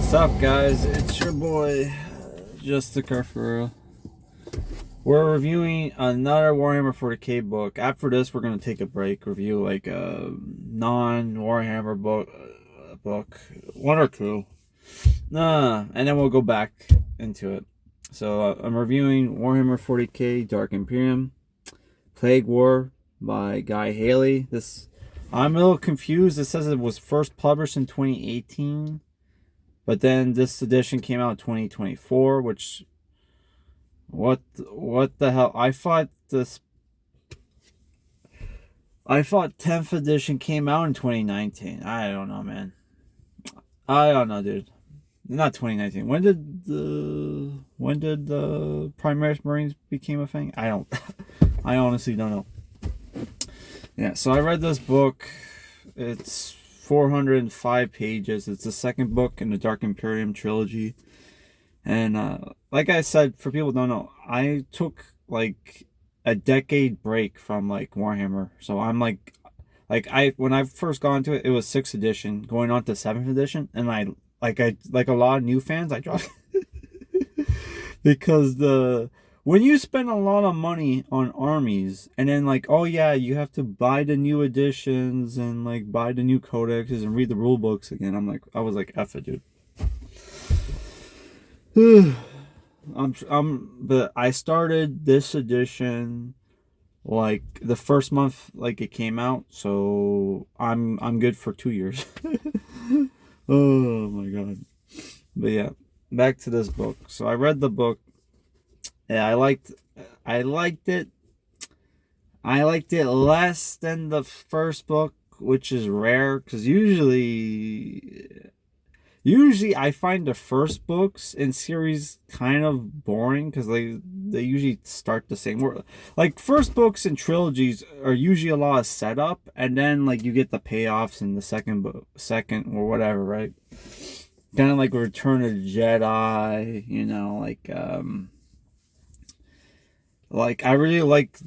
What's up, guys? It's your boy, Just the Carfura. We're reviewing another Warhammer 40k book. After this, we're gonna take a break, review like a non-Warhammer book, one or two, and then we'll go back into it. So I'm reviewing Warhammer 40k Dark Imperium, Plague War by Guy Haley. I'm a little confused. It says it was first published in 2018. But then this edition came out in 2024, which what the hell? I thought 10th edition came out in 2019. I don't know, man. I don't know, dude. Not 2019. When did the Primaris Marines became a thing? I I honestly don't know. Yeah, so I read this book. It's 405 pages. It's the second book in the Dark Imperium trilogy. And like I said, for people who don't know, I took like a decade break from like Warhammer. So I'm when I first got into it, it was 6th edition, going on to 7th edition, and I like a lot of new fans, I dropped because when you spend a lot of money on armies, and then like, oh yeah, you have to buy the new editions and like buy the new codexes and read the rule books again. I was like, F it, dude. But I started this edition like the first month like it came out, so I'm good for 2 years. Oh my god. But yeah, back to this book. So I read the book. Yeah, I liked it. I liked it less than the first book, which is rare, because usually I find the first books in series kind of boring, because they usually start the same. Like first books in trilogies are usually a lot of setup, and then like you get the payoffs in the second or whatever, right? Kind of like Return of the Jedi, like I really like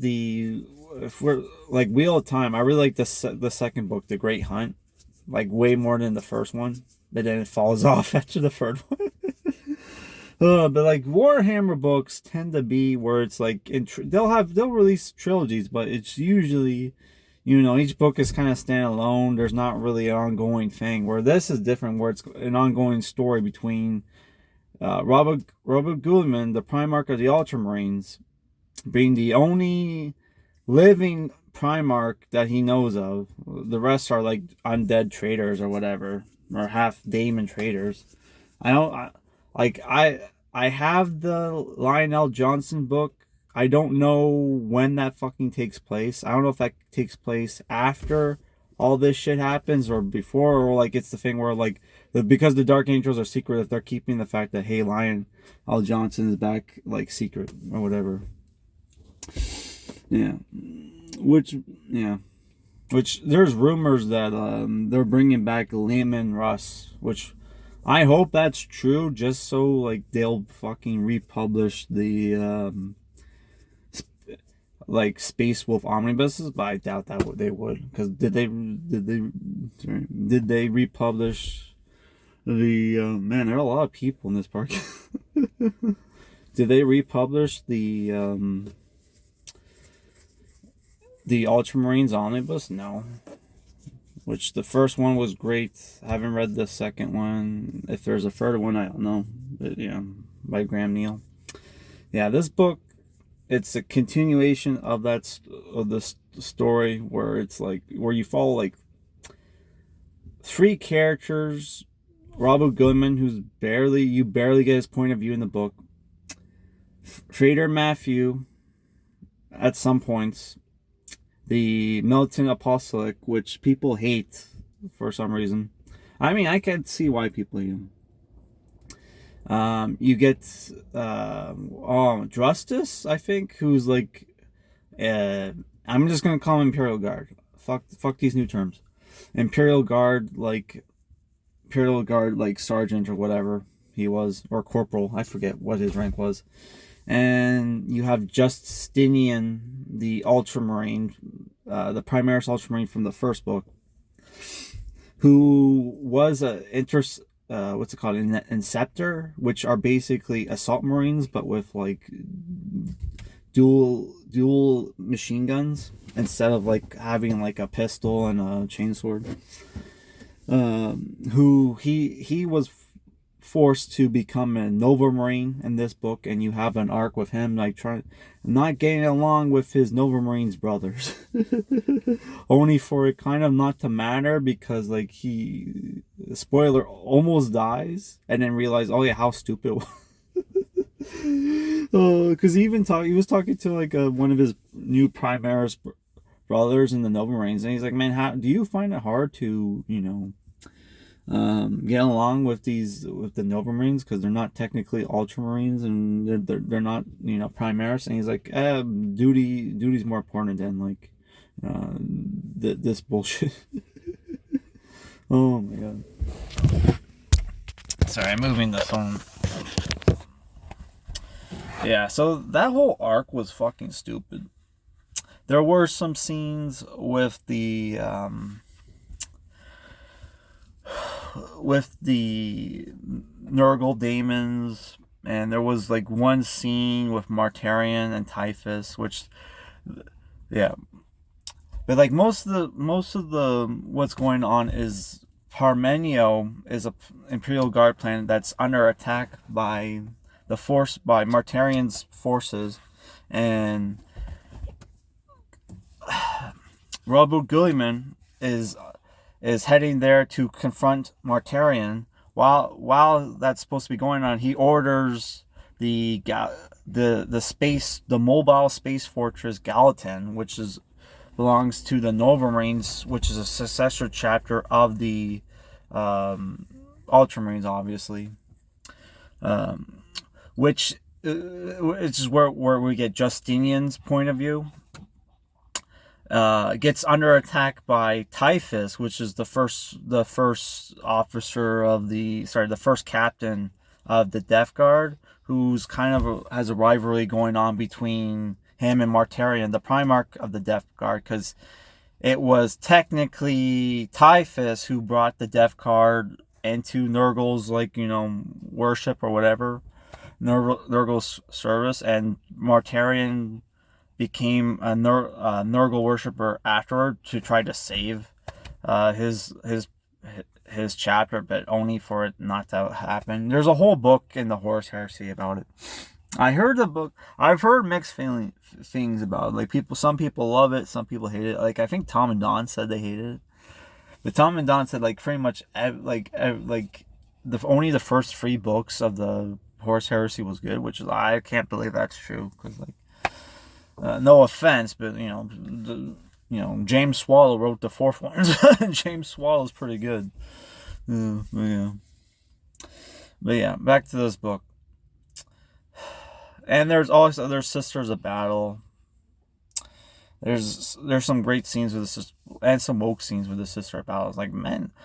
Wheel of Time. I really like the second book, The Great Hunt, like way more than the first one. But then it falls off after the third one. But like Warhammer books tend to be where it's like they'll release trilogies, but it's usually, each book is kind of standalone. There's not really an ongoing thing. Where this is different, where it's an ongoing story between Robert Guilliman, the Primarch of the Ultramarines, being the only living Primarch that he knows of. The rest are like undead traitors or whatever, or half daemon traitors. I have the Lionel Johnson book. I don't know when that fucking takes place. I don't know if that takes place after all this shit happens or before, or like it's the thing where like because the Dark Angels are secret, if they're keeping the fact that, hey, Lionel Johnson is back like secret or whatever. Yeah, which there's rumors that they're bringing back Lehman Russ, which I hope that's true, just so like they'll fucking republish the like Space Wolf omnibuses, but I doubt that they would, because did they republish the man? There are a lot of people in this park. Did they republish the Ultramarines omnibus? No. Which the first one was great. I haven't read the second one. If there's a third one, I don't know. But yeah, by Graham McNeil. Yeah, this book, it's a continuation of this story where it's like where you follow like 3 characters. Robert Guilliman, you barely get his point of view in the book. Frater Matthew, at some points. The Militant Apostolic, which people hate for some reason. I mean, I can see why people hate him. You get Drustus, I think, who's like, I'm just gonna call him Imperial Guard. Fuck these new terms. Imperial Guard, like sergeant or whatever he was, or corporal. I forget what his rank was. And you have Justinian, the Ultramarine, the Primaris Ultramarine from the first book, who was what's it called, Inceptor, which are basically assault marines but with like dual machine guns instead of like having like a pistol and a chainsword. Who he was forced to become a Nova Marine in this book, and you have an arc with him like trying not getting along with his Nova Marines brothers. Only for it kind of not to matter, because like he, spoiler, almost dies and then realize, oh yeah, how stupid it was. Because he was talking to like one of his new Primaris brothers in the Nova Marines, and he's like, man, how do you find it hard to, get along with the Nova Marines, because they're not technically Ultramarines, and they're not Primaris? And he's like, duty's more important than like this bullshit. Oh my god. Sorry, I'm moving the phone. Yeah, so that whole arc was fucking stupid. There were some scenes with the Nurgle daemons, and there was like one scene with Martarian and Typhus, which, yeah, but like most of the what's going on is Parmenio is a Imperial Guard planet that's under attack by Martarian's forces, and Robo Guilliman is heading there to confront Martarian. While that's supposed to be going on, he orders the mobile space fortress Gallatin, which belongs to the Nova Marines, which is a successor chapter of the Ultramarines, obviously. Which is where we get Justinian's point of view. Gets under attack by Typhus, which is the first officer of the first captain of the Death Guard, who's kind of has a rivalry going on between him and Martarian, the Primarch of the Death Guard, because it was technically Typhus who brought the Death Guard into Nurgle's worship or whatever, Nurgle's service, and Martarian became a Nurgle worshipper afterward to try to save his chapter, but only for it not to happen. There's a whole book in the Horus Heresy about it. I've heard mixed things about it. Like some people love it, some people hate it. Like I think Tom and Don said they hated it, but Tom and Don said like pretty much only the first 3 books of the Horus Heresy was good, which is, I can't believe that's true, because like no offense, but James Swallow wrote the 4th one. James Swallow's pretty good. But yeah, back to this book. And there's Sisters of Battle. There's some great scenes with the sister, and some woke scenes with the Sister of Battle. It's like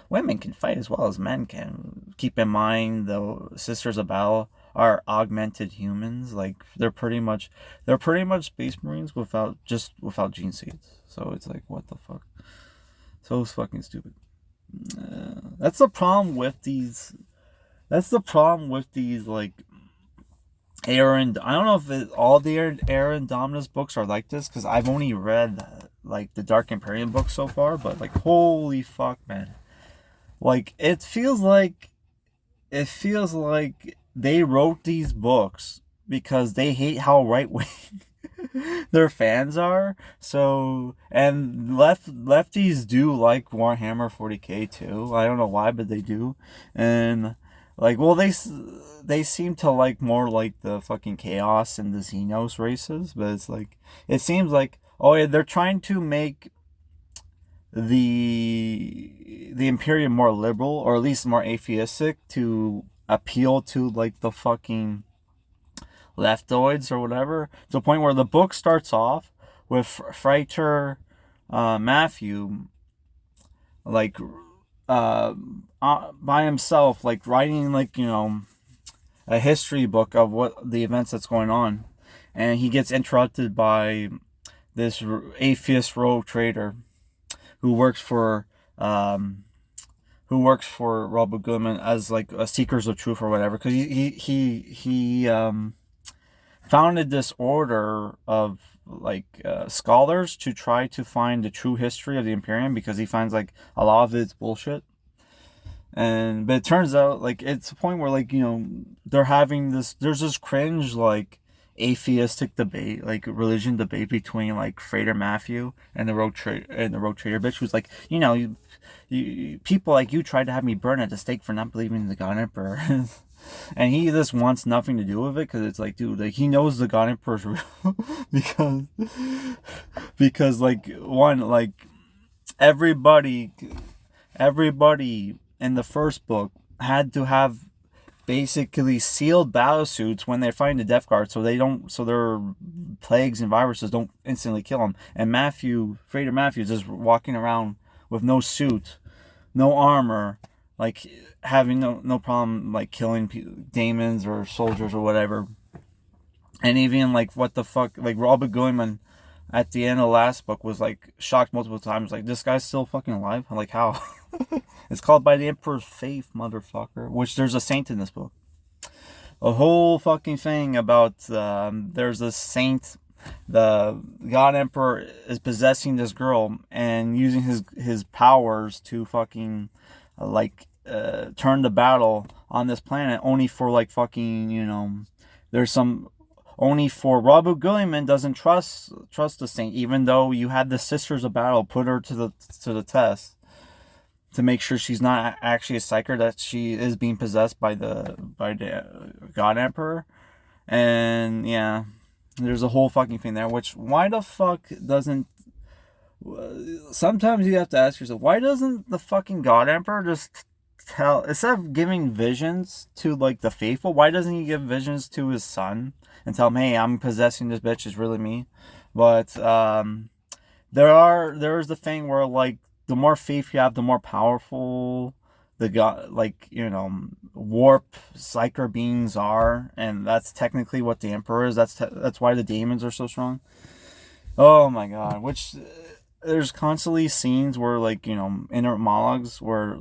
women can fight as well as men can. Keep in mind, the Sisters of Battle are augmented humans. Like they're pretty much Space Marines without gene seeds. So it's like, what the fuck? So fucking stupid. That's the problem with these. Like Aaron, I don't know if all the Aaron Dominus books are like this, because I've only read like the Dark Imperium books so far, but like holy fuck, man, like it feels like they wrote these books because they hate how right wing their fans are. So, and lefties do like Warhammer 40k too. I don't know why, but they do. And like, well, they seem to like more like the fucking Chaos and the Xenos races, but it's like, it seems like, oh yeah, they're trying to make the Imperium more liberal, or at least more atheistic, to appeal to like the fucking leftoids or whatever, to the point where the book starts off with Frater Matthew like by himself, like writing like a history book of what the events that's going on, and he gets interrupted by this atheist rogue trader who works for who works for Robert Goodman as like a Seekers of Truth or whatever, because he founded this order of like scholars to try to find the true history of the Imperium, because he finds like a lot of it's bullshit. But it turns out like it's a point where like, you know, they're having there's this cringe like atheistic debate, like religion debate between like Frater Matthew and the rogue trader bitch, who's like, you know, you people like you tried to have me burn at the stake for not believing in the God Emperor. And he just wants nothing to do with it, because it's like, dude, like he knows the God Emperor's real. because like, one, like everybody in the first book had to have basically sealed battle suits when they find the Death Guard, so their plagues and viruses don't instantly kill them. And Frater Matthews is walking around with no suit, no armor, like having no problem like killing demons or soldiers or whatever. And even like, what the fuck, like Robert Goodman at the end of the last book was like shocked multiple times, like, this guy's still fucking alive? I'm like, how? It's called By the Emperor's Faith, motherfucker, which there's a saint in this book. A whole fucking thing about there's a saint, the God Emperor is possessing this girl and using his powers to fucking turn the battle on this planet, only for like fucking, you know, there's some only for Robert Gilliman doesn't trust the saint, even though you had the Sisters of Battle put her to the test to make sure she's not actually a psyker, that she is being possessed by the God Emperor. And yeah, there's a whole fucking thing there, which, why the fuck doesn't, sometimes you have to ask yourself, why doesn't the fucking God Emperor just tell, instead of giving visions to like the faithful, why doesn't he give visions to his son and tell him, hey, I'm possessing this bitch, it's really me? But there's the thing where like, the more faith you have, the more powerful the God, like, you know, warp psyker beings are, and that's technically what the Emperor is. That's why the demons are so strong. Oh my god! Which there's constantly scenes where, like, you know, inner monologues where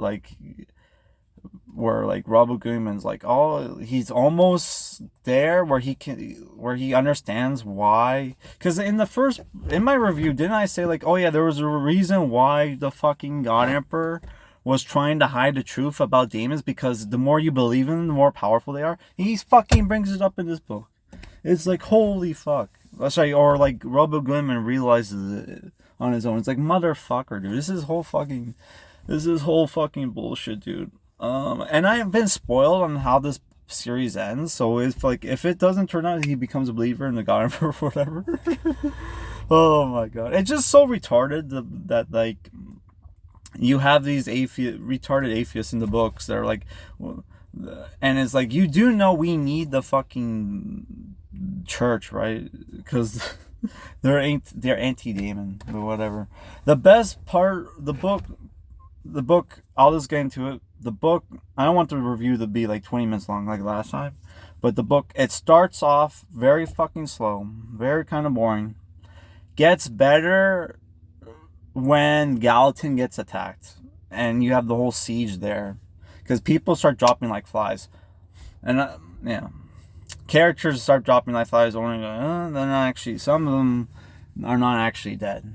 Robert Goodman's like, oh, he's almost there where he understands why. Because in my review, didn't I say like, oh yeah, there was a reason why the fucking God Emperor was trying to hide the truth about demons, because the more you believe in them, the more powerful they are. He fucking brings it up in this book. It's like, holy fuck. Sorry, or like Robert Goodman realizes it on his own. It's like, motherfucker, dude. This is whole fucking bullshit, dude. And I have been spoiled on how this series ends, so if it doesn't turn out he becomes a believer in the God Emperor or whatever. Oh my god, it's just so retarded that like, you have these retarded atheists in the books that are like, and it's like, you do know we need the fucking church, right? Because they're anti-demon or whatever. The best part, the book, I'll just get into it. The book, I don't want the review to be like 20 minutes long like last time, but the book, it starts off very fucking slow, very kind of boring, gets better when Gallatin gets attacked and you have the whole siege there, because people start dropping like flies, and yeah, characters start dropping like flies, only they're not actually, some of them are not actually dead.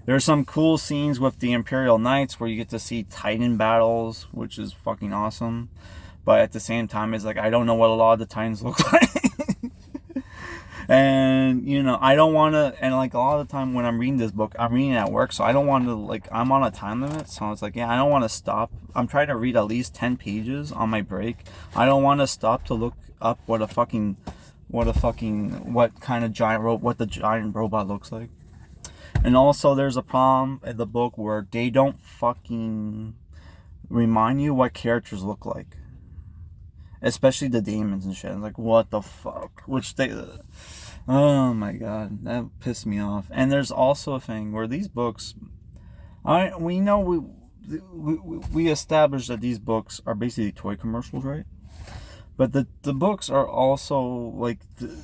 There's some cool scenes with the Imperial Knights where you get to see Titan battles, which is fucking awesome. But at the same time, it's like, I don't know what a lot of the Titans look like. And, you know, I don't want to, and like a lot of the time when I'm reading this book, I'm reading it at work, so I don't want to, like, I'm on a time limit, so it's like, yeah, I don't want to stop. I'm trying to read at least 10 pages on my break. I don't want to stop to look up what kind of what the giant robot looks like. And also, there's a problem in the book where they don't fucking remind you what characters look like. Especially the demons and shit. I'm like, what the fuck? Oh my god, that pissed me off. And there's also a thing where these books, we established that these books are basically toy commercials, right? But the books are also like,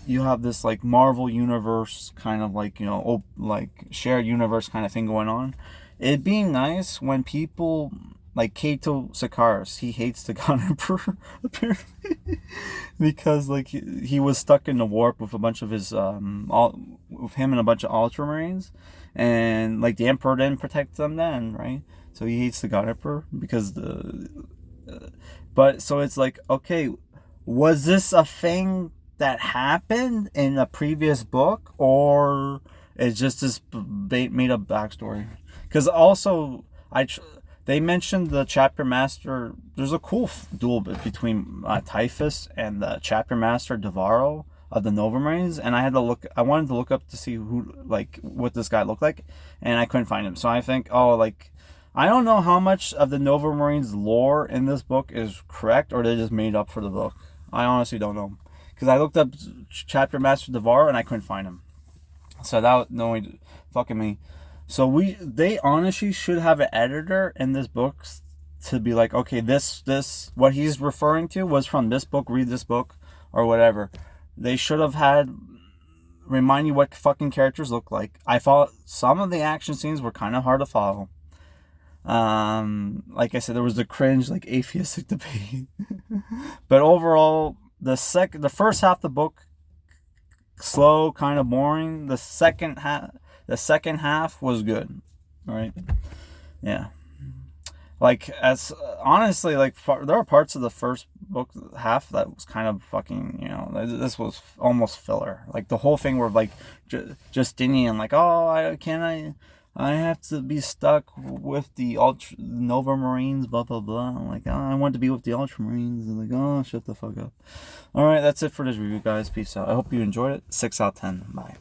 you have this like Marvel universe kind of like, you know, like shared universe kind of thing going on. It'd be nice when people like Kato Sakaris, he hates the God Emperor apparently because like he was stuck in the warp with a bunch of his with him and a bunch of Ultramarines, and like the Emperor didn't protect them then, right? So he hates the God Emperor because but so it's like, okay, was this a thing that happened in a previous book, or it's just this made up backstory? Because also, they mentioned the chapter master. There's a cool duel between Typhus and the chapter master Devarro of the Nova Marines, and I wanted to look up to see who, like, what this guy looked like, and I couldn't find him. So I think, oh, like, I don't know how much of the Nova Marines lore in this book is correct, or they just made up for the book. I honestly don't know, because I looked up chapter master Devarro and I couldn't find him. So that knowing fucking me. So they honestly should have an editor in this book to be like, okay, this what he's referring to was from this book, read this book, or whatever. They should have had remind you what fucking characters look like. I thought some of the action scenes were kind of hard to follow. Like I said, there was the cringe, like, atheistic debate. But overall, the first half of the book, slow, kind of boring. The second half was good. All right, yeah. Like, as honestly, like, there are parts of the first book half that was kind of fucking, this was almost filler. Like the whole thing where, like, Justinian, like, oh, I have to be stuck with the Nova Marines, blah blah blah. I'm like, oh, I want to be with the Ultramarines. And like, oh, shut the fuck up. All right, that's it for this review, guys. Peace out. I hope you enjoyed it. 6 out of 10. Bye.